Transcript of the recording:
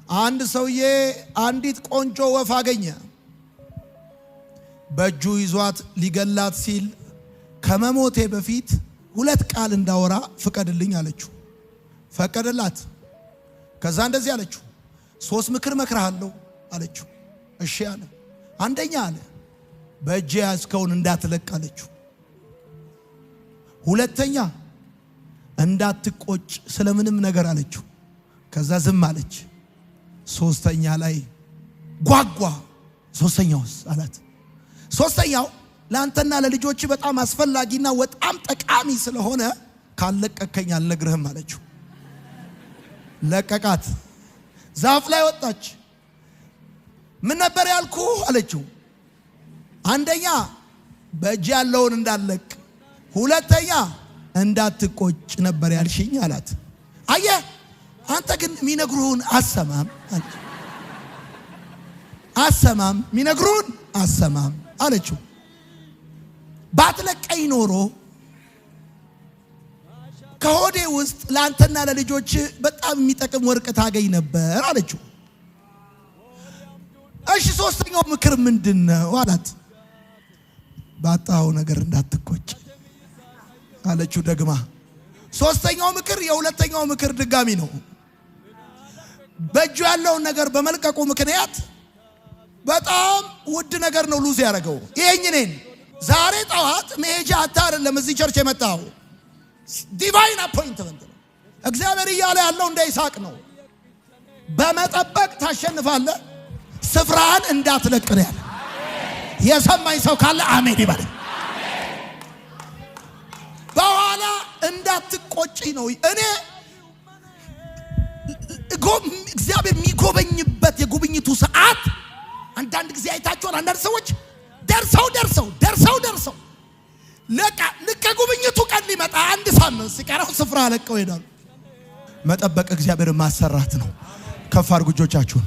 አንድ ሰውዬ አንዲት ቆንጆ ወፍ አገኘ። በእጁ ይዟት ሊገላት ሲል ከመሞቴ በፊት 2 ቃል እንዳወራ ፍቀድልኝ አለችው። ፈቀደላት። ከዛ እንደዚህ አለችው፣ 3 ምክር መክርሃለሁ አለችው። እሺ አለ። አንደኛ አለ በእጄ ያዝከውን እንዳትለቅ አለችው። ሁለተኛ እንዳትቆጭ ስለምንም ነገር አለችው። ከዛ ዝም አለች። ሶስተኛ ላይ ጓጓ። ሶስተኛውስ አላት። ሶስተኛው ለአንተና ለልጆች በጣም አስፈላጊና በጣም ጠቃሚ ስለሆነ ካልለቀከኝ አልነግርህም አለችው። ለቀቃት። ዛፍ ላይ ወጣች። ምን ነበር ያልኩ አለችው። አንደኛ በእጅ ያለውን እንዳለቅ፣ ሁለተኛ እንዳትቆጭ ነበር ያልሽኝ አላት። አየህ አንተ ግን ሚነግሩን አሰማም አለችው። አሰማም ሚነግሩን አሰማም አለችው። ባትለቀኝ ኖሮ ከሆዴ ውስጥ ለአንተና ለልጆች በጣም የሚጠቅም ወርቅ ታገኝ ነበር አለችው። እሺ ሶስተኛው ምክር ምንድነው አላት። ባጣው ነገር እንዳትቆጭ አለችው ደግማ። ሶስተኛው ምክር የሁለተኛው ምክር ድጋሚ ነው። በእጁ ያለውን ነገር በመልቀቁ ምክንያት በጣም ውድ ነገር ነው ሉዝ ያደረገው። ይሄኝኔን ዛሬ ጠዋት መሄጃ አይደለም እዚህ ቸርች የመጣው ዲቫይን አፖይንትመንት ነው። እግዚአብሔር እያለ ያለው እንደ ይስሐቅ ነው። በመጠበቅ ታሸንፋለህ፣ ስፍራን እንዳትለቅ ነው ያለ። የሰማኝ ሰው ካለ አሜን ይበል። በኋላ እንዳትቆጪ ነው። እኔ እግዚአብሔር የሚጎበኝበት የጉብኝቱ ሰዓት አንዳንድ ጊዜ አይታችኋል። አንዳንድ ሰዎች ደርሰው ልክ ጉብኝቱ ቀን ሊመጣ 1 ሳምንት ሲቀረው ስፍራ ለቀው ይሄዳሉ። መጠበቅ እግዚአብሔር ማሰራት ነው። ከፍ አድርጉ እጆቻችሁን።